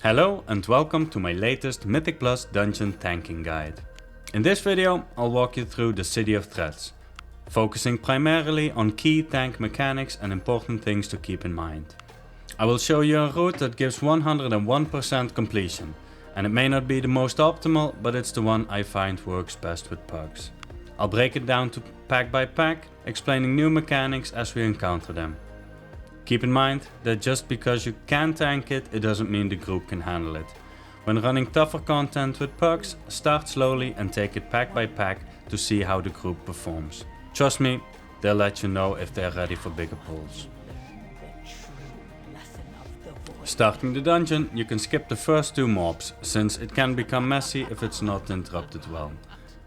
Hello and welcome to my latest Mythic Plus dungeon tanking guide. In this video I'll walk you through the City of Threats, focusing primarily on key tank mechanics and important things to keep in mind. I will show you a route that gives 101% completion, and it may not be the most optimal, but it's the one I find works best with pugs. I'll break it down to pack by pack, explaining new mechanics as we encounter them. Keep in mind that just because you can tank it, it doesn't mean the group can handle it. When running tougher content with pugs, start slowly and take it pack by pack to see how the group performs. Trust me, they'll let you know if they're ready for bigger pulls. Starting the dungeon, you can skip the first two mobs, since it can become messy if it's not interrupted well.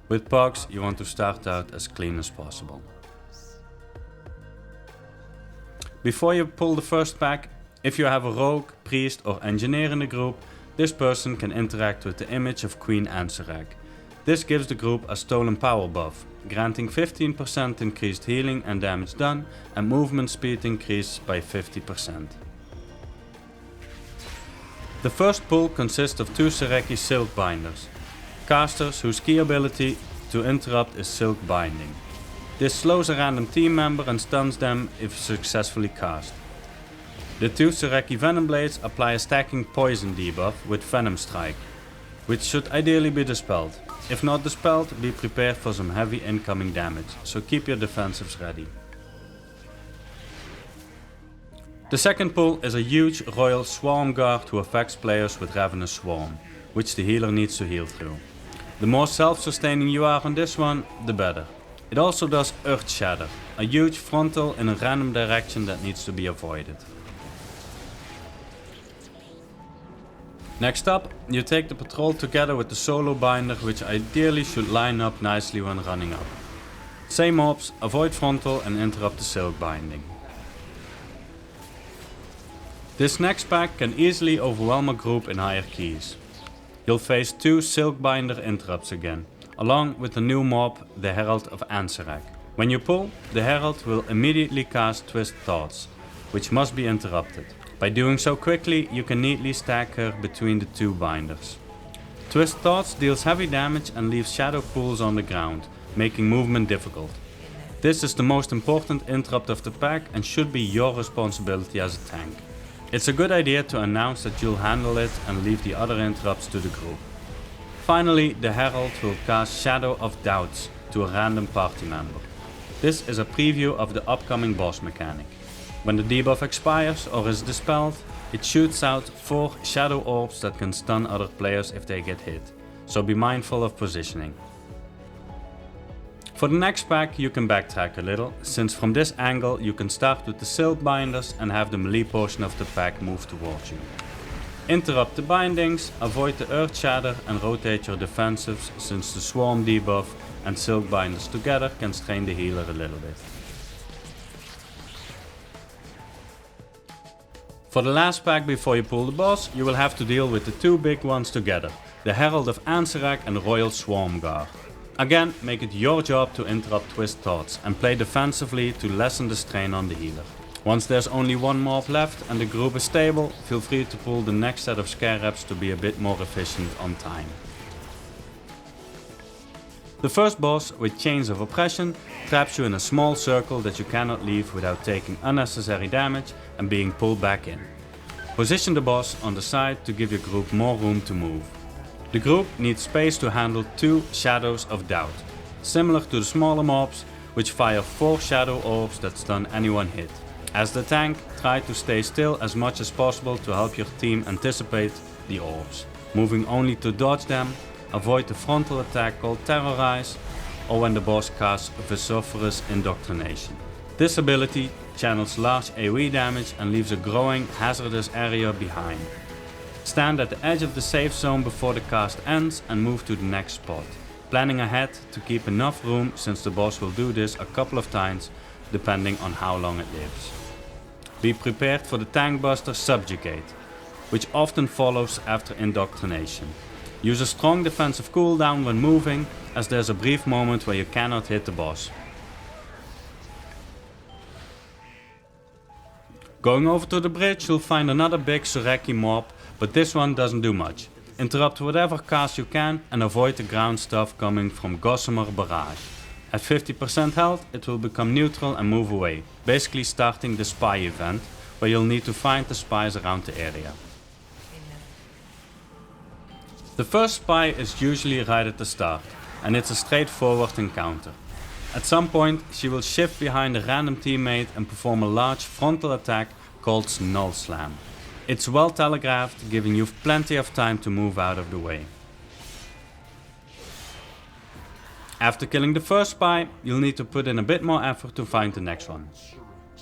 With pugs, you want to start out as clean as possible. Before you pull the first pack, if you have a rogue, priest or engineer in the group, this person can interact with the image of Queen Ansarak. This gives the group a stolen power buff, granting 15% increased healing and damage done, and movement speed increased by 50%. The first pull consists of two Sareki Silk Binders, casters whose key ability to interrupt is Silk Binding. This slows a random team member and stuns them if successfully cast. The two Sareki Venom Blades apply a stacking poison debuff with Venom Strike, which should ideally be dispelled. If not dispelled, be prepared for some heavy incoming damage, so keep your defensives ready. The second pull is a huge Royal Swarm Guard who affects players with Ravenous Swarm, which the healer needs to heal through. The more self-sustaining you are on this one, the better. It also does Earth Shatter, a huge frontal in a random direction that needs to be avoided. Next up, you take the patrol together with the solo binder, which ideally should line up nicely when running up. Same mobs, avoid frontal and interrupt the silk binding. This next pack can easily overwhelm a group in higher keys. You'll face two silk binder interrupts again, along with the new mob, the Herald of Ansarak. When you pull, the Herald will immediately cast Twist Thoughts, which must be interrupted. By doing so quickly, you can neatly stack her between the two binders. Twist Thoughts deals heavy damage and leaves shadow pools on the ground, making movement difficult. This is the most important interrupt of the pack and should be your responsibility as a tank. It's a good idea to announce that you'll handle it and leave the other interrupts to the group. Finally, the Herald will cast Shadow of Doubts to a random party member. This is a preview of the upcoming boss mechanic. When the debuff expires or is dispelled, it shoots out 4 shadow orbs that can stun other players if they get hit, so be mindful of positioning. For the next pack you can backtrack a little, since from this angle you can start with the silk binders and have the melee portion of the pack move towards you. Interrupt the bindings, avoid the earth shatter and rotate your defensives, since the swarm debuff and silk binders together can strain the healer a little bit. For the last pack before you pull the boss, you will have to deal with the two big ones together, the Herald of Ansarak and the Royal Swarm Guard. Again, make it your job to interrupt Twist Thoughts and play defensively to lessen the strain on the healer. Once there's only one mob left and the group is stable, feel free to pull the next set of scare reps to be a bit more efficient on time. The first boss, with Chains of Oppression, traps you in a small circle that you cannot leave without taking unnecessary damage and being pulled back in. Position the boss on the side to give your group more room to move. The group needs space to handle 2 Shadows of Doubt, similar to the smaller mobs, which fire 4 shadow orbs that stun anyone hit. As the tank, try to stay still as much as possible to help your team anticipate the orbs, moving only to dodge them. Avoid the frontal attack called Terrorize, or when the boss casts Vociferous Indoctrination. This ability channels large AoE damage and leaves a growing hazardous area behind. Stand at the edge of the safe zone before the cast ends and move to the next spot, planning ahead to keep enough room, since the boss will do this a couple of times depending on how long it lives. Be prepared for the Tank Buster Subjugate, which often follows after Indoctrination. Use a strong defensive cooldown when moving, as there's a brief moment where you cannot hit the boss. Going over to the bridge, you'll find another big Sareki mob, but this one doesn't do much. Interrupt whatever cast you can and avoid the ground stuff coming from Gossamer Barrage. At 50% health, it will become neutral and move away, basically starting the spy event, where you'll need to find the spies around the area. The first spy is usually right at the start, and it's a straightforward encounter. At some point, she will shift behind a random teammate and perform a large frontal attack called Null Slam. It's well telegraphed, giving you plenty of time to move out of the way. After killing the first spy, you'll need to put in a bit more effort to find the next one.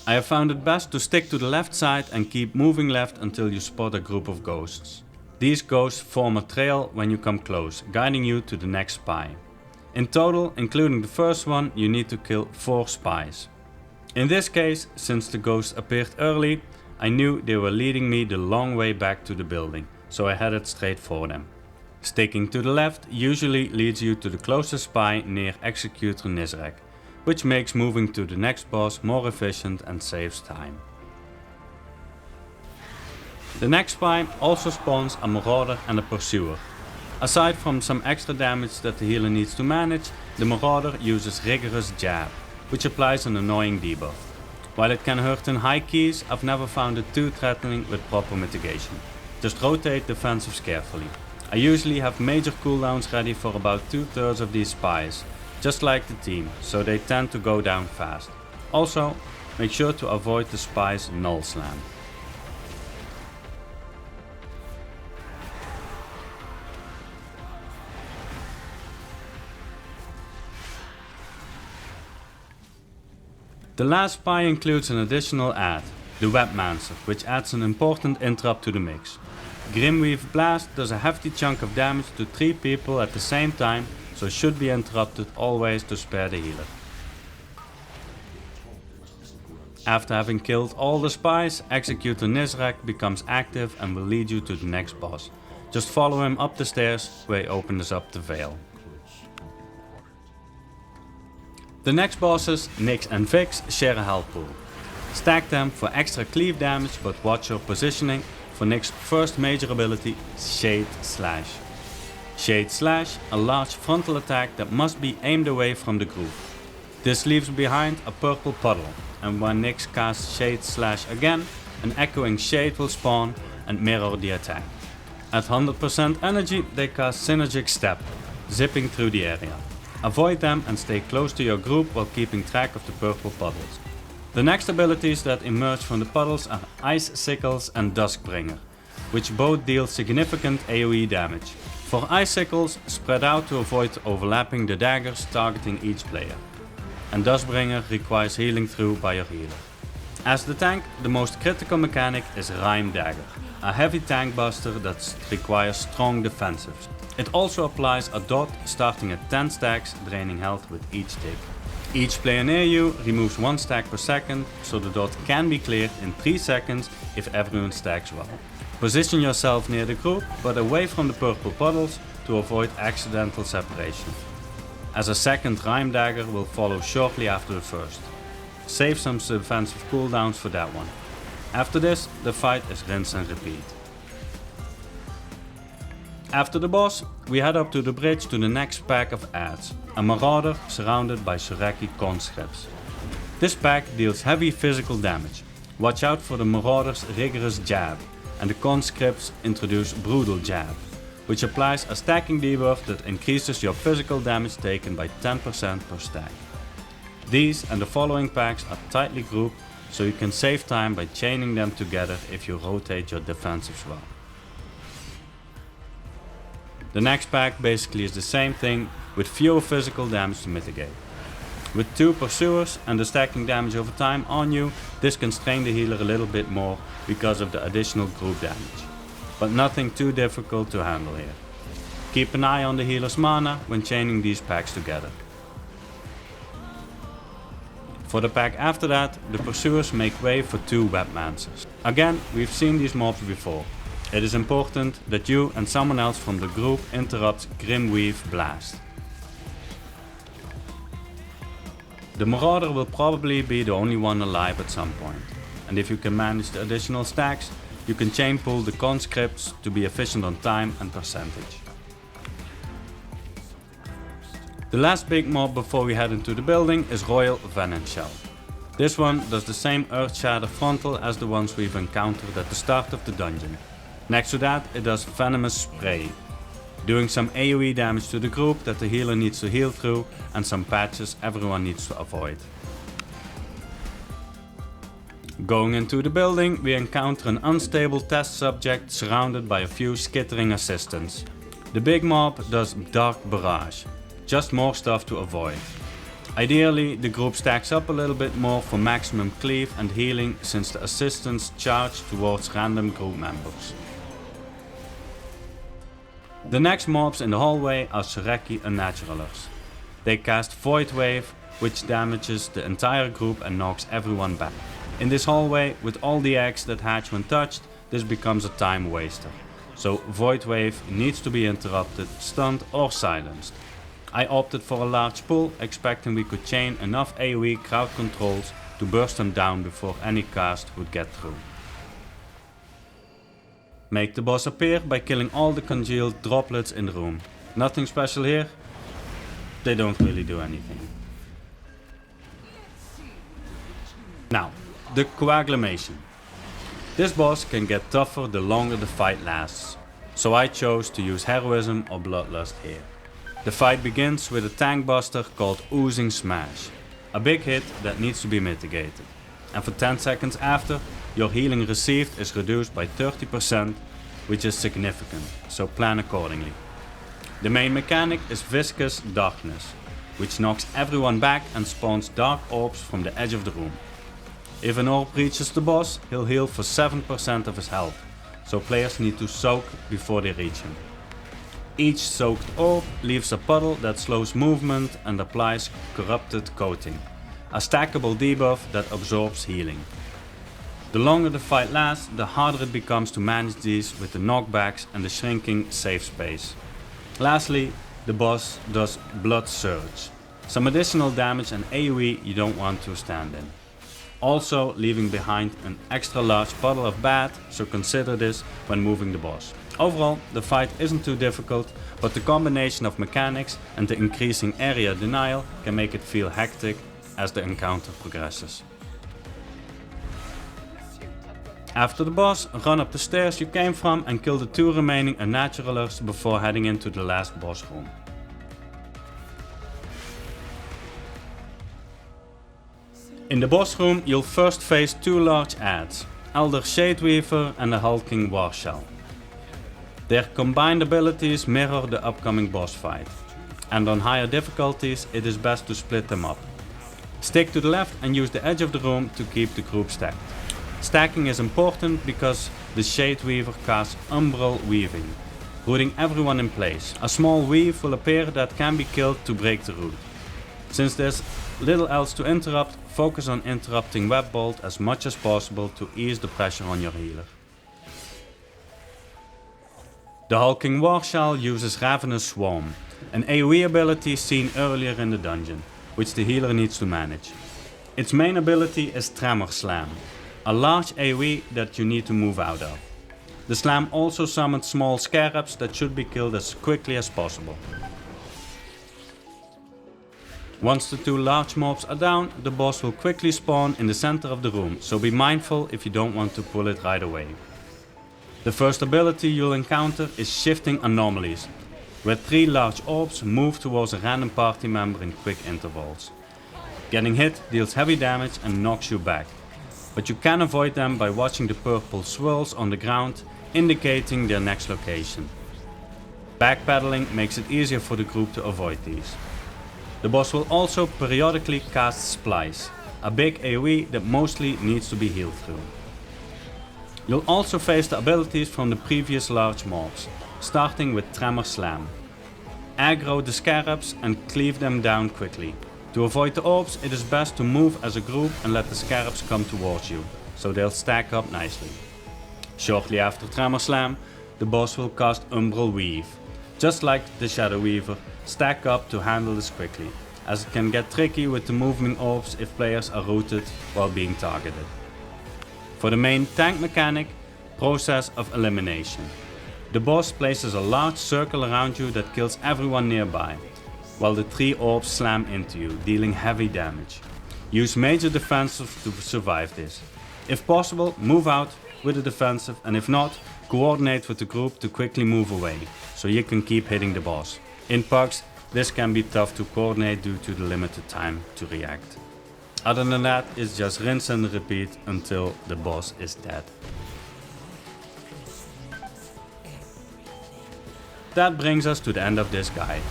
I have found it best to stick to the left side and keep moving left until you spot a group of ghosts. These ghosts form a trail when you come close, guiding you to the next spy. In total, including the first one, you need to kill 4 spies. In this case, since the ghosts appeared early, I knew they were leading me the long way back to the building, so I headed straight for them. Sticking to the left usually leads you to the closest spy near Executor Nizrek, which makes moving to the next boss more efficient and saves time. The next spy also spawns a Marauder and a Pursuer. Aside from some extra damage that the healer needs to manage, the Marauder uses Rigorous Jab, which applies an annoying debuff. While it can hurt in high keys, I've never found it too threatening with proper mitigation. Just rotate defensives carefully. I usually have major cooldowns ready for about 2/3 of these spies, just like the team, so they tend to go down fast. Also, make sure to avoid the spy's Null Slam. The last spy includes an additional add, the Webmancer, which adds an important interrupt to the mix. Grimweave Blast does a hefty chunk of damage to 3 people at the same time, so should be interrupted always to spare the healer. After having killed all the spies, Executor Nizrek becomes active and will lead you to the next boss. Just follow him up the stairs where he opens up the veil. The next bosses, Nyx and Vix, share a health pool. Stack them for extra cleave damage, but watch your positioning for Nyx's first major ability, Shade Slash. Shade Slash, a large frontal attack that must be aimed away from the group. This leaves behind a purple puddle, and when Nyx casts Shade Slash again, an echoing shade will spawn and mirror the attack. At 100% energy, they cast Synergic Step, zipping through the area. Avoid them and stay close to your group while keeping track of the purple puddles. The next abilities that emerge from the puddles are Ice Sickles and Duskbringer, which both deal significant AoE damage. For Icicles, spread out to avoid overlapping the daggers targeting each player. And Duskbringer requires healing through by your healer. As the tank, the most critical mechanic is Rime Dagger, a heavy tank buster that requires strong defensives. It also applies a dot starting at 10 stacks, draining health with each tick. Each player near you removes 1 stack per second, so the dot can be cleared in 3 seconds if everyone stacks well. Position yourself near the group, but away from the purple puddles to avoid accidental separation, as a second Rime Dagger will follow shortly after the first. Save some defensive cooldowns for that one. After this, the fight is rinse and repeat. After the boss, we head up to the bridge to the next pack of adds, a Marauder surrounded by Sureki conscripts. This pack deals heavy physical damage. Watch out for the Marauder's Rigorous Jab, and the conscripts introduce Brutal Jab, which applies a stacking debuff that increases your physical damage taken by 10% per stack. These and the following packs are tightly grouped, so you can save time by chaining them together if you rotate your defensives well. The next pack basically is the same thing with fewer physical damage to mitigate. With 2 pursuers and the stacking damage over time on you, this can strain the healer a little bit more because of the additional group damage. But nothing too difficult to handle here. Keep an eye on the healer's mana when chaining these packs together. For the pack after that, the pursuers make way for 2 Webmancers. Again, we've seen these mobs before. It is important that you and someone else from the group interrupt Grimweave Blast. The Marauder will probably be the only one alive at some point, and if you can manage the additional stacks, you can chain pull the conscripts to be efficient on time and percentage. The last big mob before we head into the building is Royal Venom Shell. This one does the same Earth Shatter frontal as the ones we've encountered at the start of the dungeon. Next to that it does Venomous Spray, doing some AoE damage to the group that the healer needs to heal through and some patches everyone needs to avoid. Going into the building, we encounter an unstable test subject surrounded by a few skittering assistants. The big mob does Dark Barrage, just more stuff to avoid. Ideally, the group stacks up a little bit more for maximum cleave and healing since the assistants charge towards random group members. The next mobs in the hallway are Sureki Unnaturalers. They cast Void Wave, which damages the entire group and knocks everyone back. In this hallway, with all the eggs that hatch when touched, this becomes a time waster. So Void Wave needs to be interrupted, stunned or silenced. I opted for a large pull, expecting we could chain enough AoE crowd controls to burst them down before any cast would get through. Make the boss appear by killing all the congealed droplets in the room. Nothing special here, they don't really do anything. Now, the Coaglamation. This boss can get tougher the longer the fight lasts, so I chose to use Heroism or Bloodlust here. The fight begins with a tank buster called Oozing Smash, a big hit that needs to be mitigated. And for 10 seconds after, your healing received is reduced by 30%, which is significant, so plan accordingly. The main mechanic is Viscous Darkness, which knocks everyone back and spawns dark orbs from the edge of the room. If an orb reaches the boss, he'll heal for 7% of his health, so players need to soak before they reach him. Each soaked orb leaves a puddle that slows movement and applies Corrupted Coating, a stackable debuff that absorbs healing. The longer the fight lasts, the harder it becomes to manage these with the knockbacks and the shrinking safe space. Lastly, the boss does Blood Surge, some additional damage and AoE you don't want to stand in. Also leaving behind an extra large puddle of bad, so consider this when moving the boss. Overall, the fight isn't too difficult, but the combination of mechanics and the increasing area denial can make it feel hectic as the encounter progresses. After the boss, run up the stairs you came from and kill the 2 remaining Unnaturalers before heading into the last boss room. In the boss room, you'll first face 2 large adds, Elder Shadeweaver and the Hulking Warshell. Their combined abilities mirror the upcoming boss fight, and on higher difficulties it is best to split them up. Stick to the left and use the edge of the room to keep the group stacked. Stacking is important because the Shadeweaver casts Umbral Weaving, rooting everyone in place. A small weave will appear that can be killed to break the root. Since there's little else to interrupt, focus on interrupting Web Bolt as much as possible to ease the pressure on your healer. The Hulking Warshell uses Ravenous Swarm, an AoE ability seen earlier in the dungeon, which the healer needs to manage. Its main ability is Tremor Slam, a large AoE that you need to move out of. The slam also summons small scarabs that should be killed as quickly as possible. Once the 2 large mobs are down, the boss will quickly spawn in the center of the room, so be mindful if you don't want to pull it right away. The first ability you'll encounter is Shifting Anomalies, where 3 large orbs move towards a random party member in quick intervals. Getting hit deals heavy damage and knocks you back, but you can avoid them by watching the purple swirls on the ground, indicating their next location. Backpedaling makes it easier for the group to avoid these. The boss will also periodically cast Splice, a big AoE that mostly needs to be healed through. You'll also face the abilities from the previous large mobs, starting with Tremor Slam. Aggro the scarabs and cleave them down quickly. To avoid the orbs, it is best to move as a group and let the scarabs come towards you, so they'll stack up nicely. Shortly after Tremor Slam, the boss will cast Umbral Weave. Just like the Shadow Weaver, stack up to handle this quickly, as it can get tricky with the moving orbs if players are rooted while being targeted. For the main tank mechanic, process of elimination. The boss places a large circle around you that kills everyone nearby, while the 3 orbs slam into you, dealing heavy damage. Use major defensive to survive this. If possible, move out with a defensive, and if not, coordinate with the group to quickly move away, so you can keep hitting the boss. In pugs, this can be tough to coordinate due to the limited time to react. Other than that, it's just rinse and repeat until the boss is dead. That brings us to the end of this guide.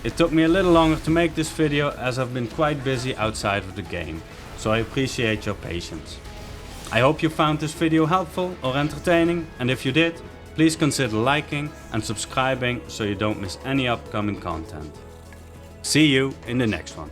It took me a little longer to make this video as I've been quite busy outside of the game, so I appreciate your patience. I hope you found this video helpful or entertaining, and if you did, please consider liking and subscribing so you don't miss any upcoming content. See you in the next one.